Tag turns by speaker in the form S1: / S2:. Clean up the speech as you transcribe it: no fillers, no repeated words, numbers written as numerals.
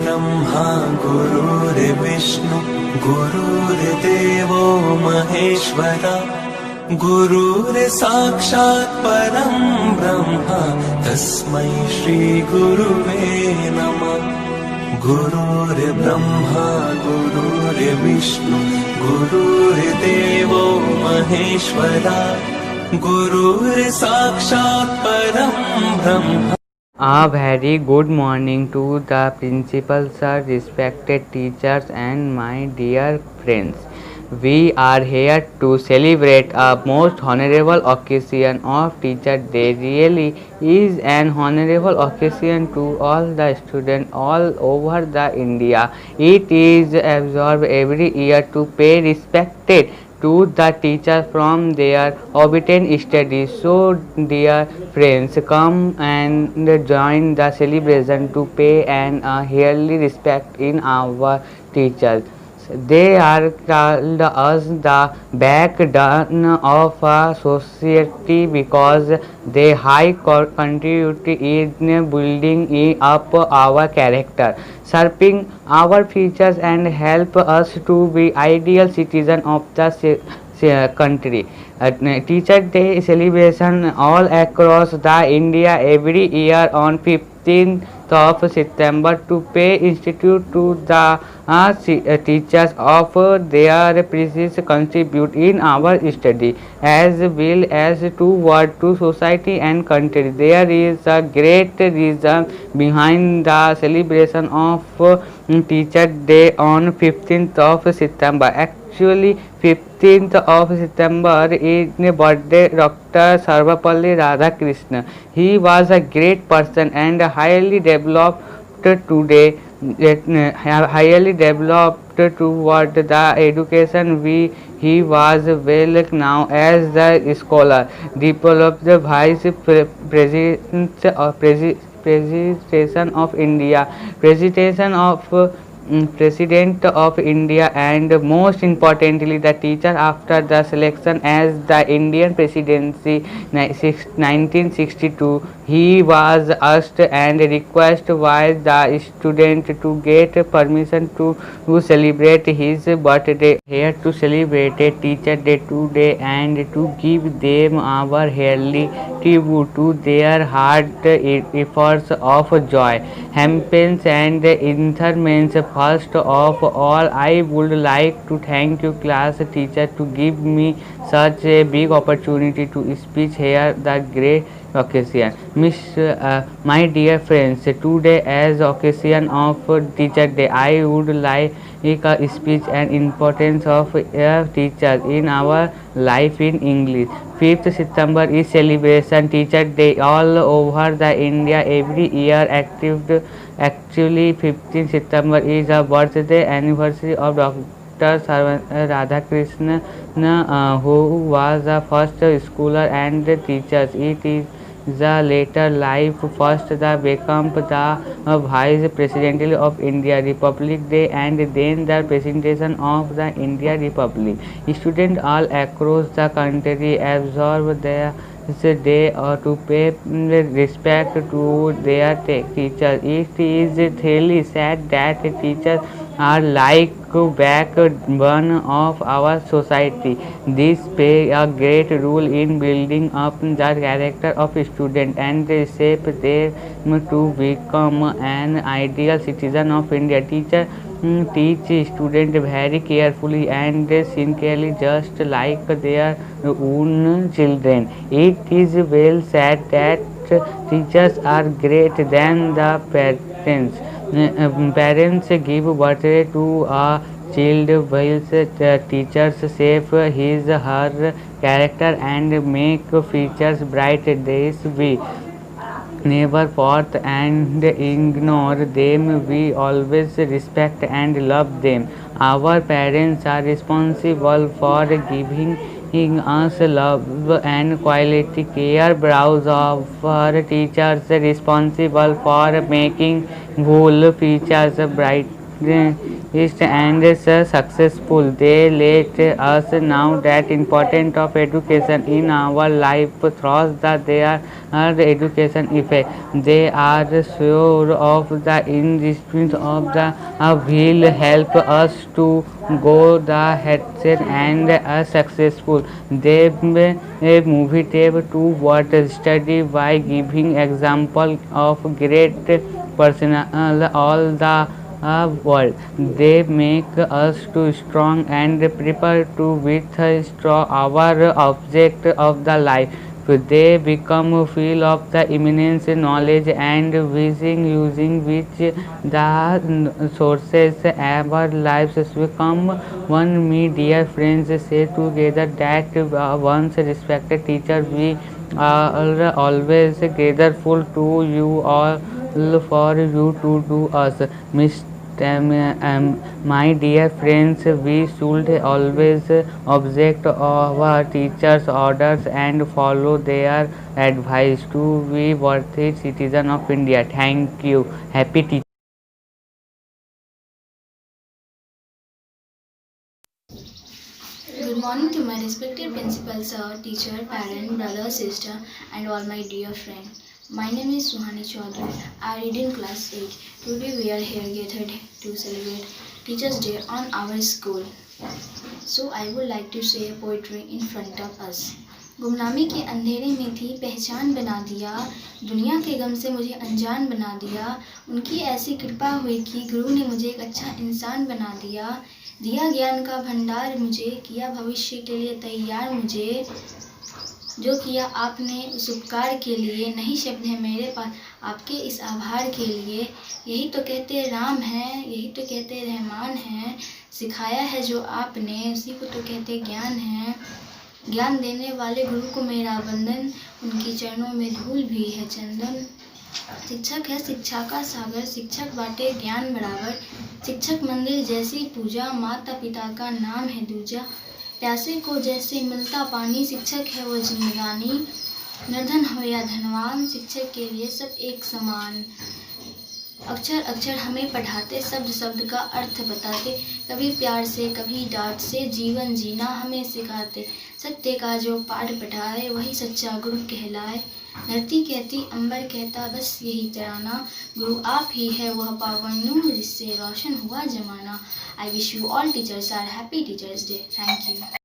S1: गुरुर्ब्रह्मा गुरुर्विष्णु गुरुर्देवो महेश्वरा गुरुर्साक्षात् परं ब्रह्म तस्मै श्री गुरुवे नमः। गुरुर्ब्रह्मा गुरुर्विष्णु गुरुर्देवो महेश्वरा गुरुर्साक्षात् परं ब्रह्म।
S2: A very good morning to the principal sir, respected teachers and my dear friends. We are here to celebrate a most honorable occasion of Teacher Day. Really is an honorable occasion to all the students all over the India. It is observed every year to pay respect to the teachers from their obedient studies. So, dear friends, come and join the celebration to pay an yearly respect in our teachers. They are called us the backbone of a society because they high contribute in building up our character, shaping our futures and help us to be ideal citizens of the country. Teacher Day celebration all across the India every year on 15th of September to pay institute to the teachers of their precious contribute in our study as well as toward to society and country. There is a great reason behind the celebration of Teacher Day on 15th of September. Actually, 15th of September is birthday Dr. Sarvapalli Radhakrishnan. He was a great person and highly developed today, highly developed toward the education. He was well known as the scholar, developed the vice president of presentation of India, President of India, and most importantly the teacher after the selection as the Indian presidency 1962. He was asked and requested by the student to get permission to celebrate his birthday here to celebrate Teacher Day today and to give them our yearly tribute to their hard efforts of joy, happiness and encouragement. First of all, I would like to thank you class teacher to give me such a big opportunity to speak here the great occasion. My dear friends, today as occasion of Teacher Day, I would like a speech and importance of a teacher in our life in English. 5th September is celebration Teacher Day all over the India every year. Actually, 15th September is a birthday anniversary of Dr. Radhakrishnan, who was the first scholar and teacher. It is the later life first the become the Vice President of India Republic Day and then the presentation of the India Republic. Students all across the country observe their day to pay respect to their teachers. It is really sad that teachers are like backbone of our society. This play a great role in building up the character of students and shape them to become an ideal citizen of India. Teachers teach students very carefully and sincerely, just like their own children. It is well said that teachers are greater than the parents. Parents give birth to a child while teachers shape his her character and make futures bright. This we never forget and ignore them. We always respect and love them. Our parents are responsible for giving us love and quality care. Browse of our teachers responsible for making whole futures bright and successful. They let us know that importance of education in our life through their education effect. They are sure of the instinct of the will help us to go the headset and successful. They motivate to what study by giving example of great personal all the world. They make us too strong and prepare to with our object of the life. They become feel of the immense knowledge and vision using which the sources our lives become one. Me dear friends say together that once respected teacher we are always grateful to you all for you to do us. My dear friends, we should always object our teachers' orders and follow their advice to be worthy citizen of India. Thank you. Happy teacher.
S3: Good morning to my respected principal, sir, teacher, parent, brother, sister, and all my dear friends. My name is Suhani Chaudhary. I read in class 8. Today we are here gathered to celebrate Teachers' Day on our school. So I would like to say a poetry in front of us. गुमनामी के अंधेरे में थी पहचान बना दिया, दुनिया के गम से मुझे अनजान बना दिया, उनकी ऐसी कृपा हुई कि गुरु ने मुझे एक अच्छा इंसान बना दिया, दिया ज्ञान का भंडार मुझे, किया भविष्य के लिए तैयार मुझे, जो किया आपने उस उपकार के लिए, नहीं शब्द है मेरे पास आपके इस आभार के लिए, यही तो कहते राम हैं, यही तो कहते रहमान हैं, सिखाया है जो आपने उसी को तो कहते ज्ञान है, ज्ञान देने वाले गुरु को मेरा वंदन, उनकी चरणों में धूल भी है चंदन। शिक्षक है शिक्षा का सागर, शिक्षक बाटे ज्ञान बराबर, शिक्षक मंदिर जैसी पूजा, माता पिता का नाम है दूजा, प्यासे को जैसे मिलता पानी, शिक्षक है वो जिंदगानी, निर्धन हो या धनवान, शिक्षक के लिए सब एक समान। अक्षर अक्षर हमें पढ़ाते, शब्द शब्द का अर्थ बताते, कभी प्यार से कभी डांट से जीवन जीना हमें सिखाते, सत्य का जो पाठ पढ़ाए वही सच्चा गुरु कहलाए, धरती कहती अंबर कहता बस यही तराना, गुरु आप ही है वह पावन नूर जिससे रोशन हुआ जमाना। I wish you all teachers are happy teachers day. Thank you.